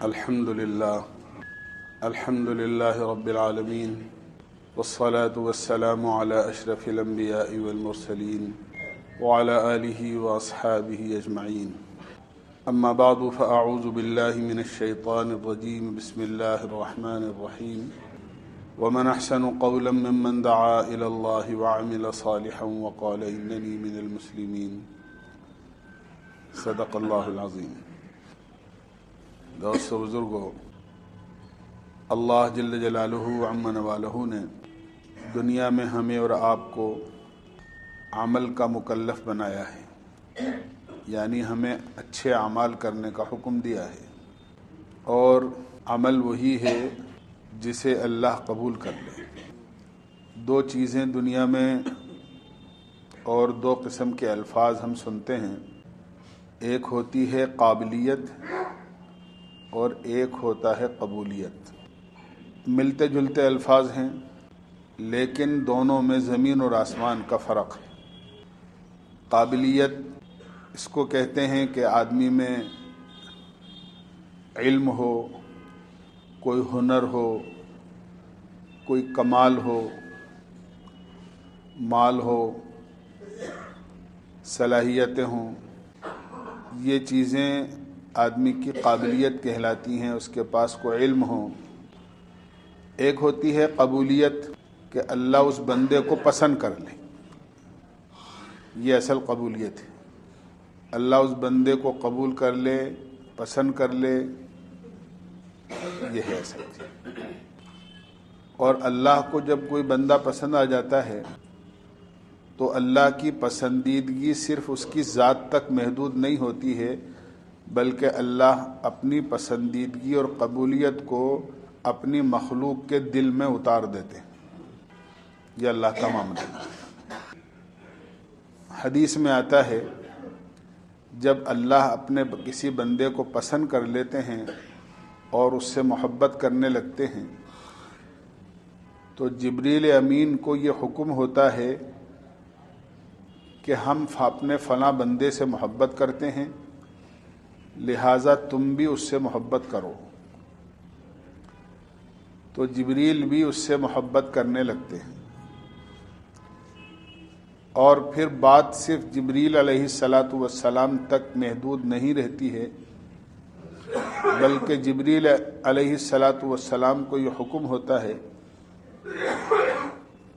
الحمد لله رب العالمين والصلاة والسلام على أشرف الأنبياء والمرسلين وعلى آله وأصحابه أجمعين. أما بعد فأعوذ بالله من الشيطان الرجيم. بسم الله الرحمن الرحيم. ومن أحسن قولا ممن دعا إلى الله وعمل صالحا وقال إنني من المسلمين. صدق الله العظيم. دوستو بزرگو، اللہ جل جلالہ عم نوالہ نے دنیا میں ہمیں اور آپ کو عمل کا مکلف بنایا ہے، یعنی ہمیں اچھے اعمال کرنے کا حکم دیا ہے، اور عمل وہی ہے جسے اللہ قبول کر لے۔ دو چیزیں دنیا میں اور دو قسم کے الفاظ ہم سنتے ہیں، ایک ہوتی ہے قابلیت اور ایک ہوتا ہے قبولیت۔ ملتے جلتے الفاظ ہیں، لیکن دونوں میں زمین اور آسمان کا فرق ہے۔ قابلیت اس کو کہتے ہیں کہ آدمی میں علم ہو، کوئی ہنر ہو، کوئی کمال ہو، مال ہو، صلاحیتیں ہوں، یہ چیزیں آدمی کی قابلیت کہلاتی ہیں، اس کے پاس کوئی علم ہو۔ ایک ہوتی ہے قبولیت کہ اللہ اس بندے کو پسند کر لے، یہ اصل قبولیت ہے۔ اللہ اس بندے کو قبول کر لے، پسند کر لے، یہ ہے اصل چیز۔ اور اللہ کو جب کوئی بندہ پسند آ جاتا ہے تو اللہ کی پسندیدگی صرف اس کی ذات تک محدود نہیں ہوتی ہے، بلکہ اللہ اپنی پسندیدگی اور قبولیت کو اپنی مخلوق کے دل میں اتار دیتے ہیں۔ یہ اللہ کا معاملہ ہے۔ حدیث میں آتا ہے جب اللہ اپنے کسی بندے کو پسند کر لیتے ہیں اور اس سے محبت کرنے لگتے ہیں تو جبریل امین کو یہ حکم ہوتا ہے کہ ہم اپنے فلاں بندے سے محبت کرتے ہیں، لہٰذا تم بھی اس سے محبت کرو۔ تو جبریل بھی اس سے محبت کرنے لگتے ہیں، اور پھر بات صرف جبریل علیہ السلام تک محدود نہیں رہتی ہے، بلکہ جبریل علیہ السلام کو یہ حکم ہوتا ہے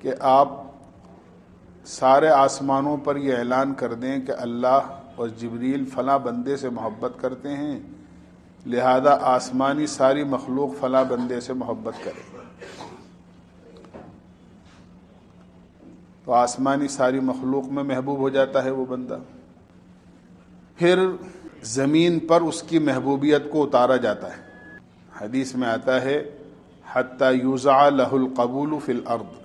کہ آپ سارے آسمانوں پر یہ اعلان کر دیں کہ اللہ اور جبریل فلاں بندے سے محبت کرتے ہیں، لہذا آسمانی ساری مخلوق فلاں بندے سے محبت کرے۔ تو آسمانی ساری مخلوق میں محبوب ہو جاتا ہے وہ بندہ۔ پھر زمین پر اس کی محبوبیت کو اتارا جاتا ہے۔ حدیث میں آتا ہے حتی یوزع لہ القبول فی الارض،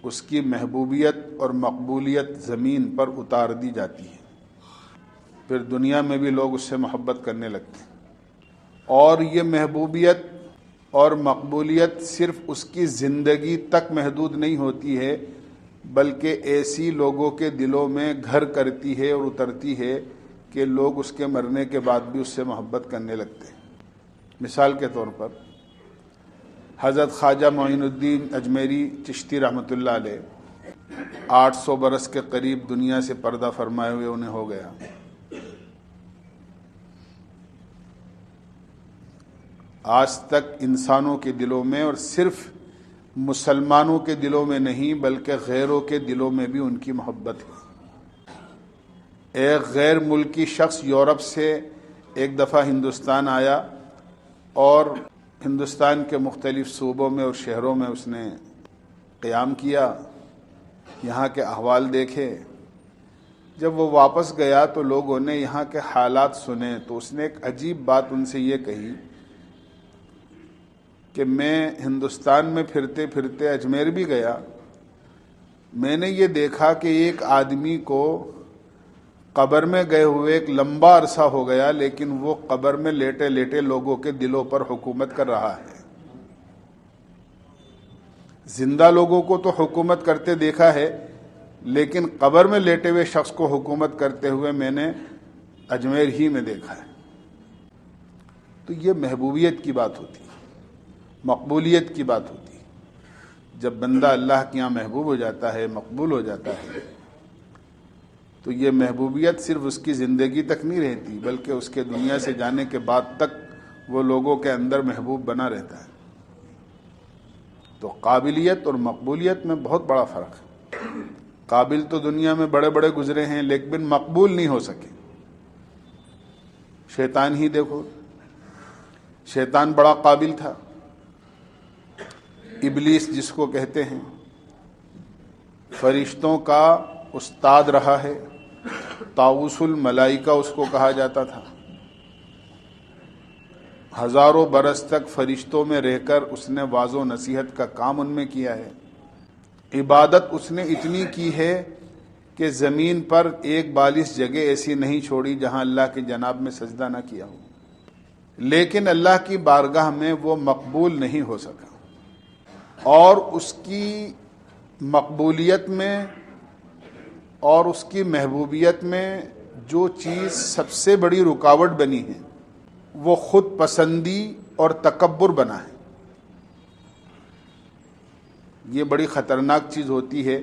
اس کی محبوبیت اور مقبولیت زمین پر اتار دی جاتی ہے، پھر دنیا میں بھی لوگ اس سے محبت کرنے لگتے ہیں۔ اور یہ محبوبیت اور مقبولیت صرف اس کی زندگی تک محدود نہیں ہوتی ہے، بلکہ ایسی لوگوں کے دلوں میں گھر کرتی ہے اور اترتی ہے کہ لوگ اس کے مرنے کے بعد بھی اس سے محبت کرنے لگتے ہیں۔ مثال کے طور پر حضرت خواجہ معین الدین اجمیری چشتی رحمۃ اللہ علیہ 800 برس کے قریب دنیا سے پردہ فرمائے ہوئے انہیں ہو گیا۔ آج تک انسانوں کے دلوں میں، اور صرف مسلمانوں کے دلوں میں نہیں بلکہ غیروں کے دلوں میں بھی ان کی محبت ہے۔ ایک غیر ملکی شخص یورپ سے ایک دفعہ ہندوستان آیا اور ہندوستان کے مختلف صوبوں میں اور شہروں میں اس نے قیام کیا، یہاں کے احوال دیکھے۔ جب وہ واپس گیا تو لوگوں نے یہاں کے حالات سنے تو اس نے ایک عجیب بات ان سے یہ کہی کہ میں ہندوستان میں پھرتے پھرتے اجمیر بھی گیا، میں نے یہ دیکھا کہ ایک آدمی کو قبر میں گئے ہوئے ایک لمبا عرصہ ہو گیا، لیکن وہ قبر میں لیٹے لیٹے لوگوں کے دلوں پر حکومت کر رہا ہے۔ زندہ لوگوں کو تو حکومت کرتے دیکھا ہے، لیکن قبر میں لیٹے ہوئے شخص کو حکومت کرتے ہوئے میں نے اجمیر ہی میں دیکھا ہے۔ تو یہ محبوبیت کی بات ہوتی ہے، مقبولیت کی بات ہوتی ہے۔ جب بندہ اللہ کے یہاں محبوب ہو جاتا ہے، مقبول ہو جاتا ہے، تو یہ محبوبیت صرف اس کی زندگی تک نہیں رہتی، بلکہ اس کے دنیا سے جانے کے بعد تک وہ لوگوں کے اندر محبوب بنا رہتا ہے۔ تو قابلیت اور مقبولیت میں بہت بڑا فرق ہے۔ قابل تو دنیا میں بڑے بڑے گزرے ہیں، لیکن مقبول نہیں ہو سکے۔ شیطان ہی دیکھو، شیطان بڑا قابل تھا، ابلیس جس کو کہتے ہیں، فرشتوں کا استاد رہا ہے، طاؤس الملائکہ اس کو کہا جاتا تھا۔ ہزاروں برس تک فرشتوں میں رہ کر اس نے واعظ و نصیحت کا کام ان میں کیا ہے۔ عبادت اس نے اتنی کی ہے کہ زمین پر ایک بالش جگہ ایسی نہیں چھوڑی جہاں اللہ کی جناب میں سجدہ نہ کیا ہو، لیکن اللہ کی بارگاہ میں وہ مقبول نہیں ہو سکا۔ اور اس کی مقبولیت میں اور اس کی محبوبیت میں جو چیز سب سے بڑی رکاوٹ بنی ہے وہ خود پسندی اور تکبر بنا ہے۔ یہ بڑی خطرناک چیز ہوتی ہے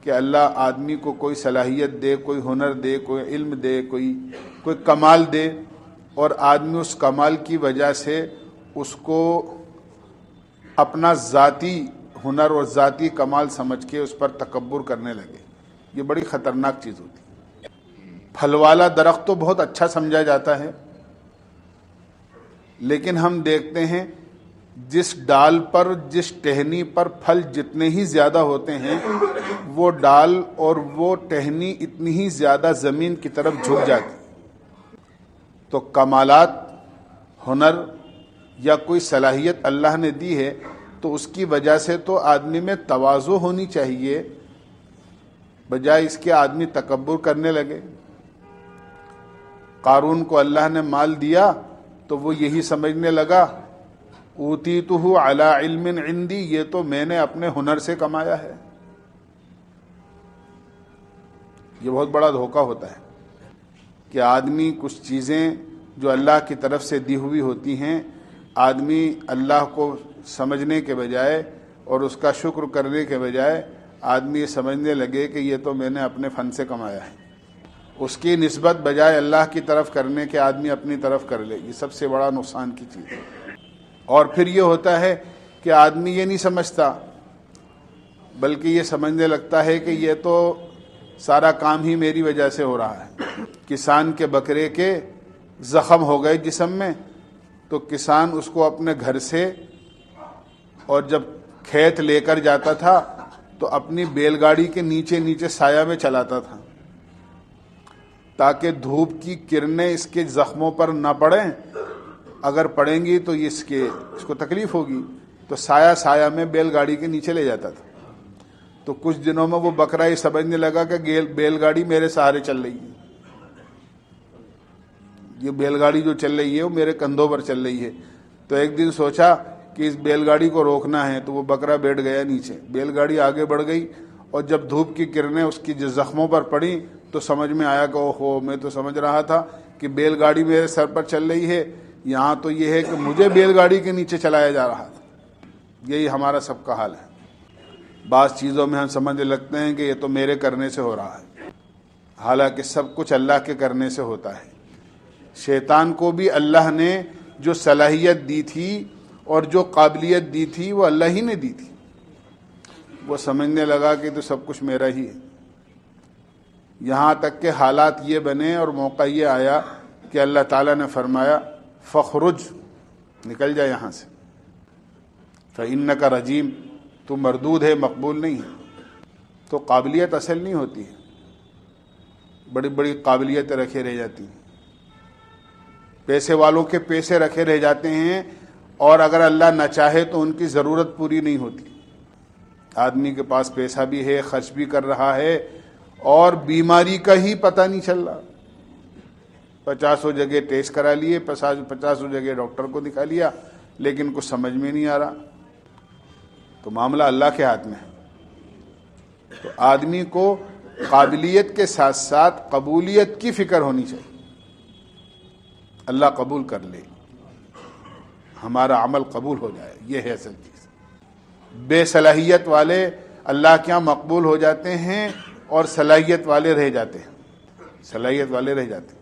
کہ اللہ آدمی کو کوئی صلاحیت دے، کوئی ہنر دے، کوئی علم دے، کوئی کمال دے، اور آدمی اس کمال کی وجہ سے اس کو اپنا ذاتی ہنر اور ذاتی کمال سمجھ کے اس پر تکبر کرنے لگے۔ یہ بڑی خطرناک چیز ہوتی ہے۔ پھل والا درخت تو بہت اچھا سمجھا جاتا ہے، لیکن ہم دیکھتے ہیں جس ڈال پر، جس ٹہنی پر پھل جتنے ہی زیادہ ہوتے ہیں، وہ ڈال اور وہ ٹہنی اتنی ہی زیادہ زمین کی طرف جھک جاتی۔ تو کمالات، ہنر یا کوئی صلاحیت اللہ نے دی ہے تو اس کی وجہ سے تو آدمی میں تواضع ہونی چاہیے، بجائے اس کے آدمی تکبر کرنے لگے۔ قارون کو اللہ نے مال دیا تو وہ یہی سمجھنے لگا اوتیتہ علی علم عندی، یہ تو میں نے اپنے ہنر سے کمایا ہے۔ یہ بہت بڑا دھوکہ ہوتا ہے کہ آدمی کچھ چیزیں جو اللہ کی طرف سے دی ہوئی ہوتی ہیں، آدمی اللہ کو سمجھنے کے بجائے اور اس کا شکر کرنے کے بجائے آدمی یہ سمجھنے لگے کہ یہ تو میں نے اپنے فن سے کمایا ہے۔ اس کی نسبت بجائے اللہ کی طرف کرنے کے آدمی اپنی طرف کر لے۔ یہ سب سے بڑا نقصان کی چیز ہے۔ اور پھر یہ ہوتا ہے کہ آدمی یہ نہیں سمجھتا، بلکہ یہ سمجھنے لگتا ہے کہ یہ تو سارا کام ہی میری وجہ سے ہو رہا ہے۔ کسان کے بکرے کے زخم ہو گئے جسم میں تو کسان اس کو اپنے گھر سے، اور جب کھیت لے کر جاتا تھا تو اپنی بیل گاڑی کے نیچے نیچے سایہ میں چلاتا تھا تاکہ دھوپ کی کرنیں اس کے زخموں پر نہ پڑیں، اگر پڑیں گی تو اس کو تکلیف ہوگی، تو سایہ سایہ میں بیل گاڑی کے نیچے لے جاتا تھا۔ تو کچھ دنوں میں وہ بکرا یہ سمجھنے لگا کہ بیل گاڑی میرے سہارے چل رہی ہے، یہ بیل گاڑی جو چل رہی ہے وہ میرے کندھوں پر چل رہی ہے۔ تو ایک دن سوچا کہ اس بیل گاڑی کو روکنا ہے، تو وہ بکرا بیٹھ گیا نیچے، بیل گاڑی آگے بڑھ گئی، اور جب دھوپ کی کرنیں اس کی زخموں پر پڑیں تو سمجھ میں آیا کہ اوہو، میں تو سمجھ رہا تھا کہ بیل گاڑی میرے سر پر چل رہی ہے، یہاں تو یہ ہے کہ مجھے بیل گاڑی کے نیچے چلایا جا رہا تھا۔ یہی ہمارا سب کا حال ہے۔ بعض چیزوں میں ہم سمجھنے لگتے ہیں کہ یہ تو میرے کرنے سے ہو رہا ہے، حالانکہ سب کچھ اللہ کے کرنے سے ہوتا ہے۔ شیطان کو بھی اللہ نے جو صلاحیت دی تھی اور جو قابلیت دی تھی وہ اللہ ہی نے دی تھی، وہ سمجھنے لگا کہ تو سب کچھ میرا ہی ہے۔ یہاں تک کہ حالات یہ بنے اور موقع یہ آیا کہ اللہ تعالیٰ نے فرمایا فخرج، نکل جا یہاں سے، فإنک رجیم، تو مردود ہے، مقبول نہیں ہے۔ تو قابلیت اصل نہیں ہوتی ہے، بڑی بڑی قابلیتیں رکھے رہ جاتی ہیں، پیسے والوں کے پیسے رکھے رہ جاتے ہیں، اور اگر اللہ نہ چاہے تو ان کی ضرورت پوری نہیں ہوتی۔ آدمی کے پاس پیسہ بھی ہے، خرچ بھی کر رہا ہے، اور بیماری کا ہی پتہ نہیں چل رہا۔ 50 جگہ ٹیسٹ کرا لیے، 50 جگہ ڈاکٹر کو دکھا لیا، لیکن کچھ سمجھ میں نہیں آ رہا۔ تو معاملہ اللہ کے ہاتھ میں ہے۔ تو آدمی کو قابلیت کے ساتھ ساتھ قبولیت کی فکر ہونی چاہیے، اللہ قبول کر لے۔ ہمارا عمل قبول ہو جائے، یہ ہے اصل چیز۔ بے صلاحیت والے اللہ کے یہاں مقبول ہو جاتے ہیں اور صلاحیت والے رہ جاتے ہیں، صلاحیت والے رہ جاتے ہیں۔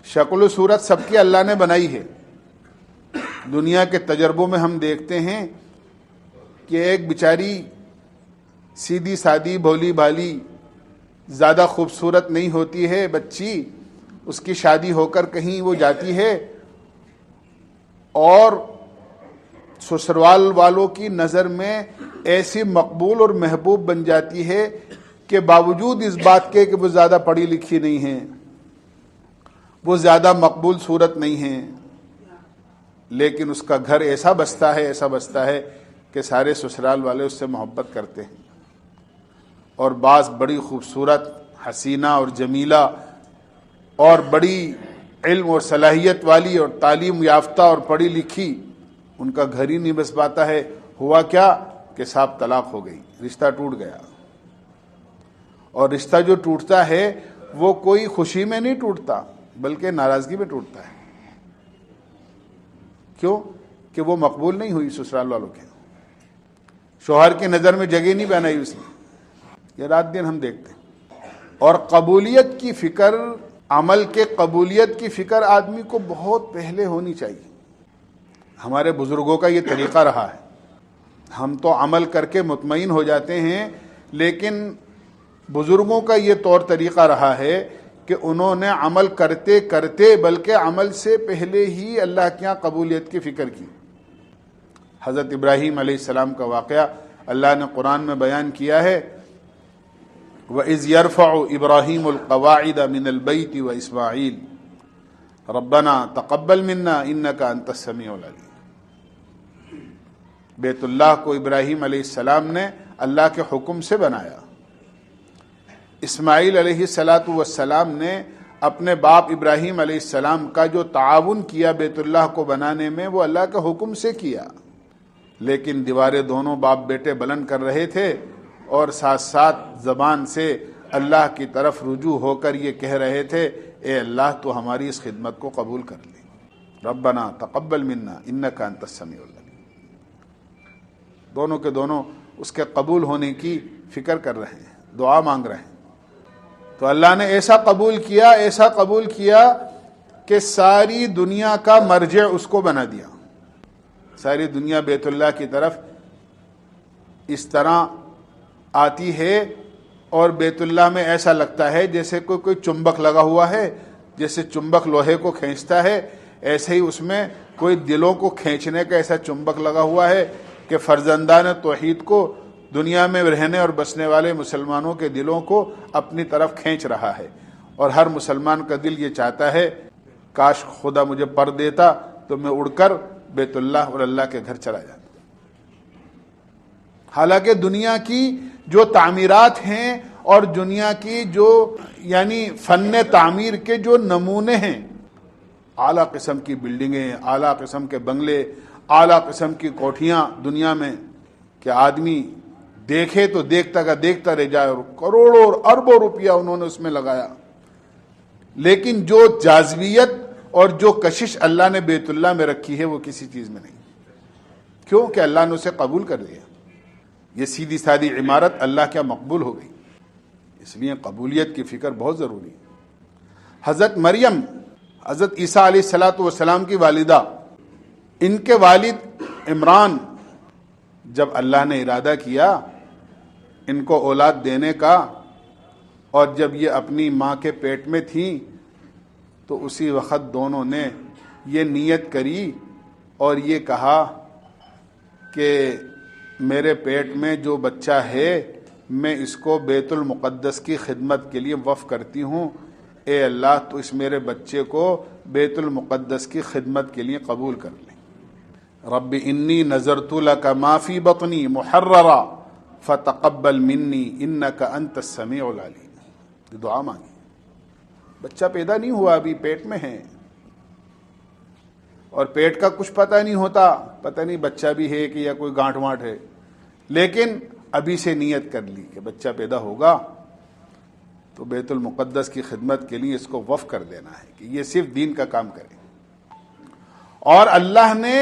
شکل و صورت سب کی اللہ نے بنائی ہے۔ دنیا کے تجربوں میں ہم دیکھتے ہیں کہ ایک بیچاری سیدھی سادی بھولی بھالی زیادہ خوبصورت نہیں ہوتی ہے بچی، اس کی شادی ہو کر کہیں وہ جاتی ہے اور سسرال والوں کی نظر میں ایسی مقبول اور محبوب بن جاتی ہے کہ باوجود اس بات کے کہ وہ زیادہ پڑھی لکھی نہیں ہیں، وہ زیادہ مقبول صورت نہیں ہیں، لیکن اس کا گھر ایسا بستا ہے کہ سارے سسرال والے اس سے محبت کرتے ہیں۔ اور بعض بڑی خوبصورت، حسینہ اور جمیلہ اور بڑی علم اور صلاحیت والی اور تعلیم یافتہ اور پڑھی لکھی، ان کا گھر ہی نہیں بس پاتا ہے۔ ہوا کیا کہ صاحب طلاق ہو گئی، رشتہ ٹوٹ گیا۔ اور رشتہ جو ٹوٹتا ہے وہ کوئی خوشی میں نہیں ٹوٹتا بلکہ ناراضگی میں ٹوٹتا ہے۔ کیوں؟ کہ وہ مقبول نہیں ہوئی سسرال والوں کے، شوہر کی نظر میں جگہ نہیں بنائی اس نے۔ یہ رات دن ہم دیکھتے ہیں۔ اور قبولیت کی فکر، عمل کے قبولیت کی فکر آدمی کو بہت پہلے ہونی چاہیے۔ ہمارے بزرگوں کا یہ طریقہ رہا ہے۔ ہم تو عمل کر کے مطمئن ہو جاتے ہیں، لیکن بزرگوں کا یہ طور طریقہ رہا ہے کہ انہوں نے عمل کرتے کرتے بلکہ عمل سے پہلے ہی اللہ کے یہاں قبولیت کی فکر کی۔ حضرت ابراہیم علیہ السلام کا واقعہ اللہ نے قرآن میں بیان کیا ہے، وَإِذْ يَرْفَعُ إِبْرَاهِيمُ الْقَوَاعِدَ مِنَ الْبَيْتِ وَإِسْمَاعِيلُ رَبَّنَا تَقَبَّلْ مِنَّا إِنَّكَ أَنْتَ السَّمِيعُ الْعَلِيمُ۔ بیت اللہ کو ابراہیم علیہ السلام نے اللہ کے حکم سے بنایا۔ اسماعیل علیہ السلام نے اپنے باپ ابراہیم علیہ السلام کا جو تعاون کیا بیت اللہ کو بنانے میں، وہ اللہ کے حکم سے کیا، لیکن دیواریں دونوں باپ بیٹے بلند کر رہے تھے اور ساتھ ساتھ زبان سے اللہ کی طرف رجوع ہو کر یہ کہہ رہے تھے، اے اللہ تو ہماری اس خدمت کو قبول کر لے، ربنا تقبل منا انک انت السمیع العلیم۔ دونوں کے دونوں اس کے قبول ہونے کی فکر کر رہے ہیں، دعا مانگ رہے ہیں۔ تو اللہ نے ایسا قبول کیا کہ ساری دنیا کا مرجع اس کو بنا دیا۔ ساری دنیا بیت اللہ کی طرف اس طرح آتی ہے اور بیت اللہ میں ایسا لگتا ہے جیسے کوئی چمبک لگا ہوا ہے، جیسے چمبک لوہے کو کھینچتا ہے، ایسے ہی اس میں کوئی دلوں کو کھینچنے کا ایسا چمبک لگا ہوا ہے کہ فرزندان توحید کو، دنیا میں رہنے اور بسنے والے مسلمانوں کے دلوں کو اپنی طرف کھینچ رہا ہے۔ اور ہر مسلمان کا دل یہ چاہتا ہے، کاش خدا مجھے پر دیتا تو میں اڑ کر بیت اللہ اور اللہ کے گھر چلا جاتا۔ حالانکہ دنیا کی جو تعمیرات ہیں اور دنیا کی جو یعنی فن تعمیر کے جو نمونے ہیں، اعلیٰ قسم کی بلڈنگیں، اعلیٰ قسم کے بنگلے، اعلیٰ قسم کی کوٹھیاں دنیا میں کہ آدمی دیکھے تو دیکھتا رہ جائے، اور کروڑوں اور اربوں روپیہ انہوں نے اس میں لگایا، لیکن جو جاذبیت اور جو کشش اللہ نے بیت اللہ میں رکھی ہے وہ کسی چیز میں نہیں۔ کیوں کہ اللہ نے اسے قبول کر لیا۔ یہ سیدھی سادی عمارت اللہ کیا مقبول ہو گئی۔ اس لیے قبولیت کی فکر بہت ضروری ہے۔ حضرت مریم، حضرت عیسیٰ علیہ السلام کی والدہ، ان کے والد عمران، جب اللہ نے ارادہ کیا ان کو اولاد دینے کا، اور جب یہ اپنی ماں کے پیٹ میں تھیں تو اسی وقت دونوں نے یہ نیت کری اور یہ کہا کہ میرے پیٹ میں جو بچہ ہے میں اس کو بیت المقدس کی خدمت کے لیے وقف کرتی ہوں، اے اللہ تو اس میرے بچے کو بیت المقدس کی خدمت کے لیے قبول کر لیں۔ رب انی نذرت لک ما فی بطنی محررا فتقبل منی انک انت السمیع العلیم۔ دعا مانگی، بچہ پیدا نہیں ہوا، ابھی پیٹ میں ہے، اور پیٹ کا کچھ پتہ نہیں ہوتا، پتہ نہیں بچہ بھی ہے کہ یا کوئی گانٹھ واٹ ہے، لیکن ابھی سے نیت کر لی کہ بچہ پیدا ہوگا تو بیت المقدس کی خدمت کے لیے اس کو وقف کر دینا ہے کہ یہ صرف دین کا کام کرے۔ اور اللہ نے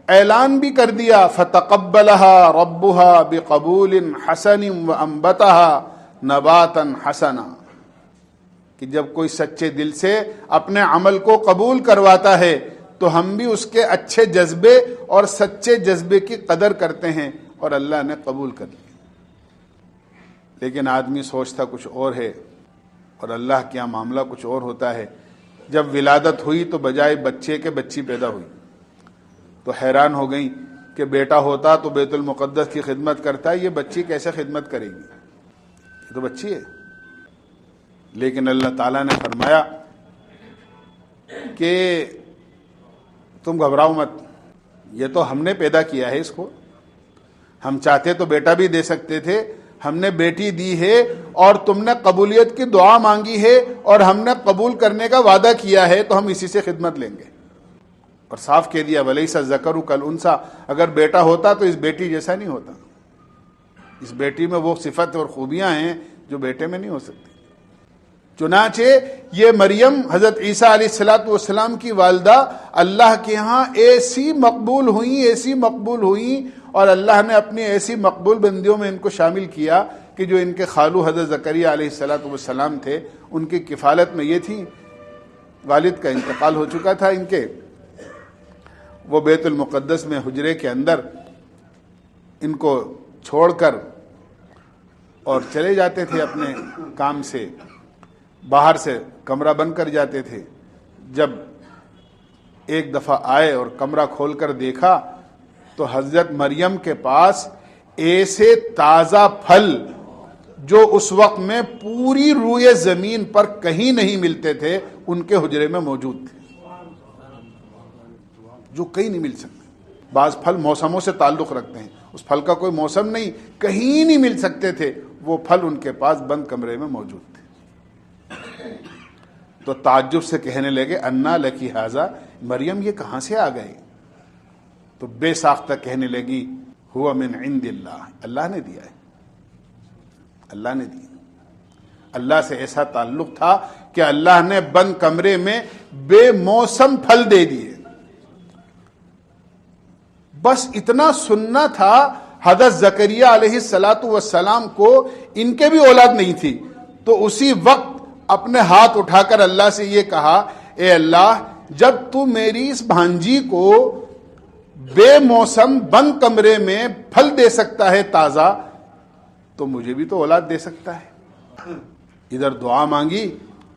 اعلان بھی کر دیا فتقبلها ربها بقبول حسن وانبتها نباتا حسنا، کہ جب کوئی سچے دل سے اپنے عمل کو قبول کرواتا ہے تو ہم بھی اس کے اچھے جذبے اور سچے جذبے کی قدر کرتے ہیں، اور اللہ نے قبول کر لیا۔ لیکن آدمی سوچتا کچھ اور ہے اور اللہ کے یہاں معاملہ کچھ اور ہوتا ہے۔ جب ولادت ہوئی تو بجائے بچے کے بچی پیدا ہوئی، تو حیران ہو گئیں کہ بیٹا ہوتا تو بیت المقدس کی خدمت کرتا ہے، یہ بچی کیسے خدمت کرے گی، یہ تو بچی ہے۔ لیکن اللہ تعالیٰ نے فرمایا کہ تم گھبراؤ مت، یہ تو ہم نے پیدا کیا ہے اس کو، ہم چاہتے تو بیٹا بھی دے سکتے تھے، ہم نے بیٹی دی ہے، اور تم نے قبولیت کی دعا مانگی ہے اور ہم نے قبول کرنے کا وعدہ کیا ہے، تو ہم اسی سے خدمت لیں گے۔ اور صاف کہہ دیا وَلَيْسَ الذَّكَرُ كَالْأُنثَىٰ، اگر بیٹا ہوتا تو اس بیٹی جیسا نہیں ہوتا، اس بیٹی میں وہ صفت اور خوبیاں ہیں جو بیٹے میں نہیں ہو سکتی۔ چنانچہ یہ مریم حضرت عیسیٰ علیہ السلام کی والدہ اللہ کے ہاں ایسی مقبول ہوئیں اور اللہ نے اپنی ایسی مقبول بندیوں میں ان کو شامل کیا کہ جو ان کے خالو حضرت زکریا علیہ السلام تھے، ان کی کفالت میں یہ تھی، والد کا انتقال ہو چکا تھا ان کے، وہ بیت المقدس میں حجرے کے اندر ان کو چھوڑ کر اور چلے جاتے تھے اپنے کام سے، باہر سے کمرہ بند کر جاتے تھے۔ جب ایک دفعہ آئے اور کمرہ کھول کر دیکھا تو حضرت مریم کے پاس ایسے تازہ پھل جو اس وقت میں پوری روئے زمین پر کہیں نہیں ملتے تھے، ان کے حجرے میں موجود تھے، جو کہیں نہیں مل سکتے۔ بعض پھل موسموں سے تعلق رکھتے ہیں، اس پھل کا کوئی موسم نہیں، کہیں نہیں مل سکتے تھے، وہ پھل ان کے پاس بند کمرے میں موجود تھے۔ تو تعجب سے کہنے لگے انا لکی ھذا، مریم یہ کہاں سے آ گئے؟ تو بے ساختہ کہنے لگی ہوا من عند اللہ، اللہ نے دیا ہے، اللہ نے دیا۔ اللہ سے ایسا تعلق تھا کہ اللہ نے بند کمرے میں بے موسم پھل دے دیے۔ بس اتنا سننا تھا، حضرت زکریا علیہ السلام کو ان کے بھی اولاد نہیں تھی، تو اسی وقت اپنے ہاتھ اٹھا کر اللہ سے یہ کہا اے اللہ، جب تو میری اس بھانجی کو بے موسم بند کمرے میں پھل دے سکتا ہے تازہ، تو مجھے بھی تو اولاد دے سکتا ہے۔ ادھر دعا مانگی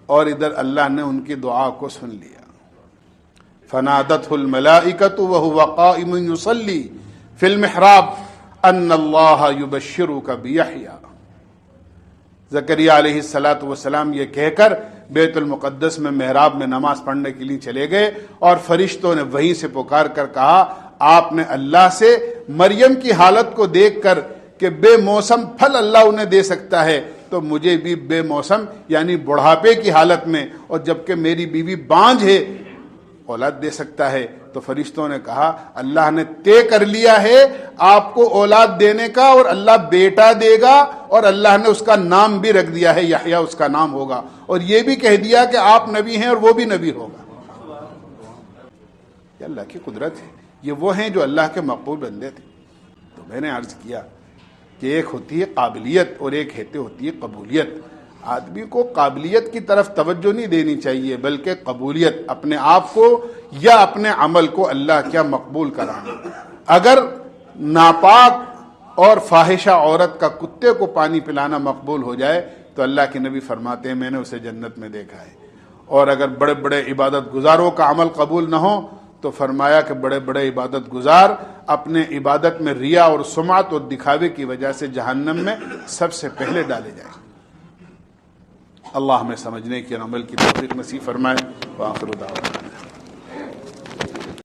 اور ادھر اللہ نے ان کی دعا کو سن لیا۔ فنادته الملائکۃ وهو قائم یصلی فی المحراب ان اللہ یبشرک بیحییٰ۔ زکریا علیہ السلام یہ کہہ کر بیت المقدس میں محراب میں نماز پڑھنے کے لیے چلے گئے، اور فرشتوں نے وہیں سے پکار کر کہا آپ نے اللہ سے مریم کی حالت کو دیکھ کر کہ بے موسم پھل اللہ انہیں دے سکتا ہے، تو مجھے بھی بے موسم یعنی بڑھاپے کی حالت میں، اور جبکہ میری بیوی بانجھ ہے، اولاد دے سکتا ہے۔ تو فرشتوں نے کہا اللہ نے طے کر لیا ہے آپ کو اولاد دینے کا، اور اللہ بیٹا دے گا، اور اللہ نے اس کا نام بھی رکھ دیا ہے یحییٰ اس کا نام ہوگا، اور یہ بھی کہہ دیا کہ آپ نبی ہیں اور وہ بھی نبی ہوگا۔ یہ اللہ کی قدرت ہے، یہ وہ ہیں جو اللہ کے مقبول بندے تھے۔ تو میں نے عرض کیا کہ ایک ہوتی ہے قابلیت اور ایک ہوتی ہے قبولیت۔ آدمی کو قابلیت کی طرف توجہ نہیں دینی چاہیے، بلکہ قبولیت، اپنے آپ کو یا اپنے عمل کو اللہ کیا مقبول کرانا۔ اگر ناپاک اور فاحشہ عورت کا کتے کو پانی پلانا مقبول ہو جائے تو اللہ کے نبی فرماتے ہیں میں نے اسے جنت میں دیکھا ہے۔ اور اگر بڑے بڑے عبادت گزاروں کا عمل قبول نہ ہو تو فرمایا کہ بڑے بڑے عبادت گزار اپنے عبادت میں ریا اور سمعت اور دکھاوے کی وجہ سے جہنم میں سب سے پہلے ڈالے جائیں۔ اللہ ہمیں سمجھنے کی اور عمل کی توفیق نصیب فرمائے۔ وآخر دعوانا